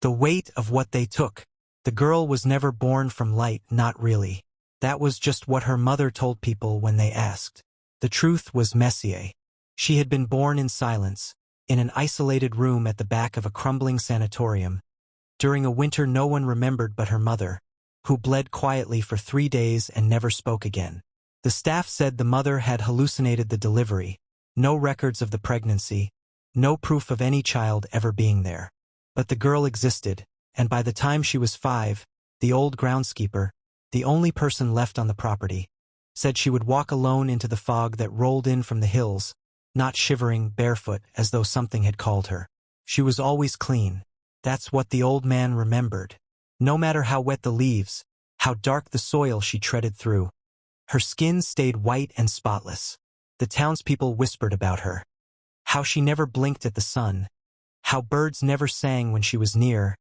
The weight of what they took. The girl was never born from light, not really. That was just what her mother told people when they asked. The truth was messier. She had been born in silence, in an isolated room at the back of a crumbling sanatorium. During a winter no one remembered but her mother, who bled quietly for 3 days and never spoke again. The staff said the mother had hallucinated the delivery, no records of the pregnancy, no proof of any child ever being there. But the girl existed, and by the time she was 5, the old groundskeeper, the only person left on the property, said she would walk alone into the fog that rolled in from the hills, not shivering, barefoot, as though something had called her. She was always clean. That's what the old man remembered. No matter how wet the leaves, how dark the soil she treaded through, her skin stayed white and spotless. The townspeople whispered about her. How she never blinked at the sun. How birds never sang when she was near.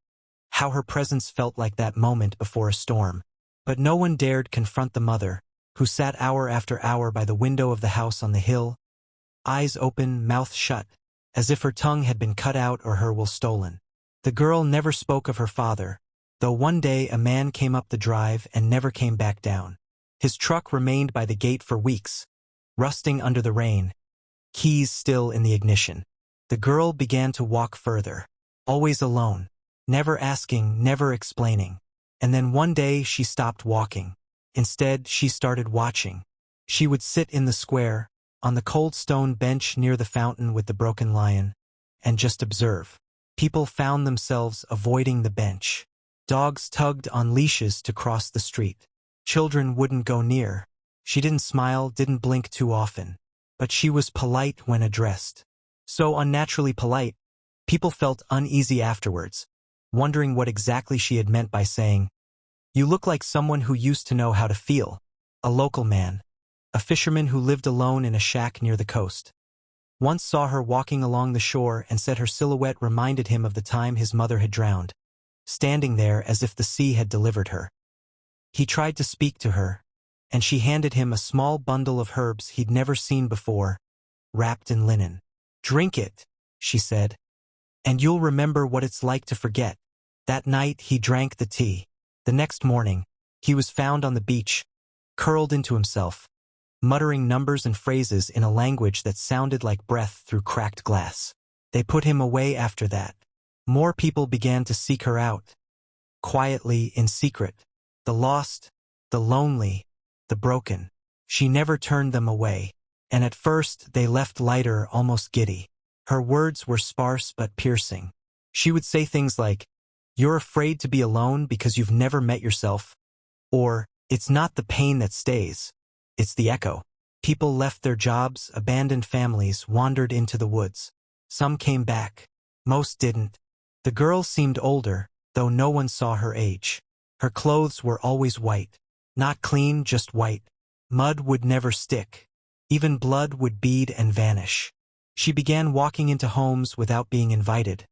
How her presence felt like that moment before a storm. But no one dared confront the mother, who sat hour after hour by the window of the house on the hill, eyes open, mouth shut, as if her tongue had been cut out or her will stolen. The girl never spoke of her father, though one day a man came up the drive and never came back down. His truck remained by the gate for weeks, rusting under the rain, keys still in the ignition. The girl began to walk further, always alone, never asking, never explaining. And then one day she stopped walking. Instead, she started watching. She would sit in the square, on the cold stone bench near the fountain with the broken lion, and just observe. People found themselves avoiding the bench. Dogs tugged on leashes to cross the street. Children wouldn't go near. She didn't smile, didn't blink too often. But she was polite when addressed. So unnaturally polite, people felt uneasy afterwards, wondering what exactly she had meant by saying, "You look like someone who used to know how to feel." A local man, a fisherman who lived alone in a shack near the coast, once saw her walking along the shore and said her silhouette reminded him of the time his mother had drowned, standing there as if the sea had delivered her. He tried to speak to her, and she handed him a small bundle of herbs he'd never seen before, wrapped in linen. "Drink it," she said, "and you'll remember what it's like to forget." That night he drank the tea. The next morning, he was found on the beach, curled into himself, muttering numbers and phrases in a language that sounded like breath through cracked glass. They put him away after that. More people began to seek her out, quietly, in secret. The lost, the lonely, the broken. She never turned them away, and at first they left lighter, almost giddy. Her words were sparse but piercing. She would say things like, "You're afraid to be alone because you've never met yourself," or, "It's not the pain that stays, it's the echo." People left their jobs, abandoned families, wandered into the woods. Some came back. Most didn't. The girl seemed older, though no one saw her age. Her clothes were always white. Not clean, just white. Mud would never stick. Even blood would bead and vanish. She began walking into homes without being invited,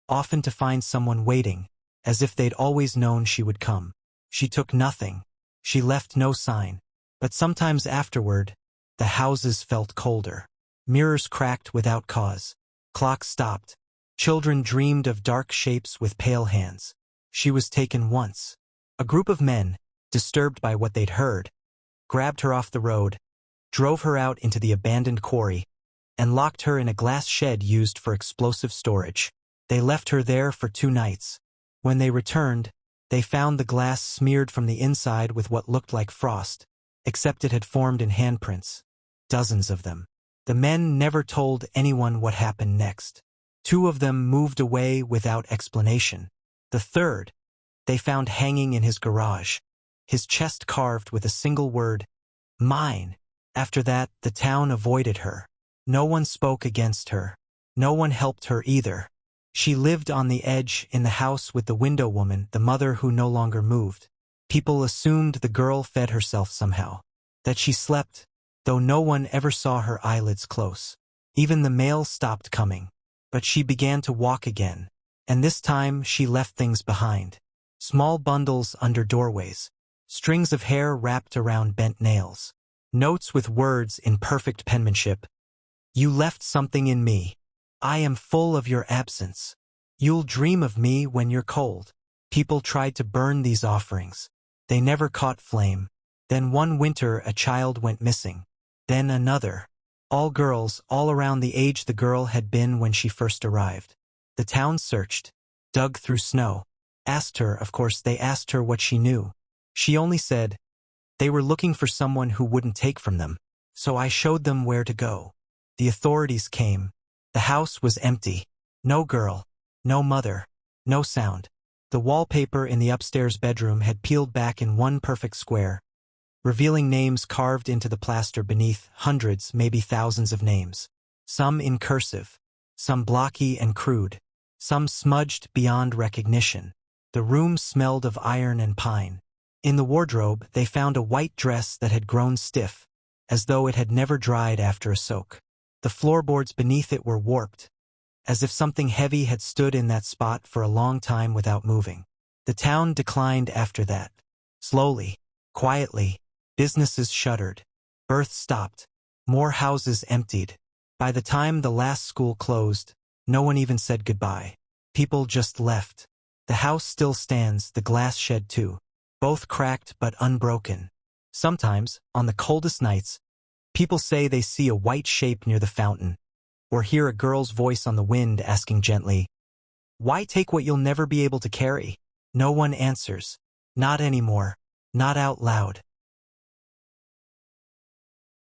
often to find someone waiting, as if they'd always known she would come. She took nothing. She left no sign. But sometimes afterward, the houses felt colder. Mirrors cracked without cause. Clocks stopped. Children dreamed of dark shapes with pale hands. She was taken once. A group of men, disturbed by what they'd heard, grabbed her off the road, drove her out into the abandoned quarry, and locked her in a glass shed used for explosive storage. They left her there for 2 nights. When they returned, they found the glass smeared from the inside with what looked like frost, except it had formed in handprints. Dozens of them. The men never told anyone what happened next. 2 of them moved away without explanation. The third, they found hanging in his garage, his chest carved with a single word, "Mine." After that, the town avoided her. No one spoke against her. No one helped her either. She lived on the edge in the house with the window woman, the mother who no longer moved. People assumed the girl fed herself somehow, that she slept, though no one ever saw her eyelids close. Even the mail stopped coming. But she began to walk again, and this time she left things behind. Small bundles under doorways, strings of hair wrapped around bent nails, notes with words in perfect penmanship. "You left something in me. I am full of your absence." You'll dream of me when you're cold. People tried to burn these offerings. They never caught flame. Then one winter a child went missing. Then another. All girls, all around the age the girl had been when she first arrived. The town searched, dug through snow, asked her, of course they asked her what she knew. She only said, they were looking for someone who wouldn't take from them. So I showed them where to go. The authorities came. The house was empty. No girl. No mother. No sound. The wallpaper in the upstairs bedroom had peeled back in one perfect square, revealing names carved into the plaster beneath, hundreds, maybe thousands of names. Some in cursive. Some blocky and crude. Some smudged beyond recognition. The room smelled of iron and pine. In the wardrobe, they found a white dress that had grown stiff, as though it had never dried after a soak. The floorboards beneath it were warped, as if something heavy had stood in that spot for a long time without moving. The town declined after that. Slowly, quietly, businesses shuttered. Births stopped. More houses emptied. By the time the last school closed, no one even said goodbye. People just left. The house still stands, the glass shed too, both cracked but unbroken. Sometimes, on the coldest nights, people say they see a white shape near the fountain, or hear a girl's voice on the wind asking gently, "Why take what you'll never be able to carry?" No one answers. Not anymore. Not out loud.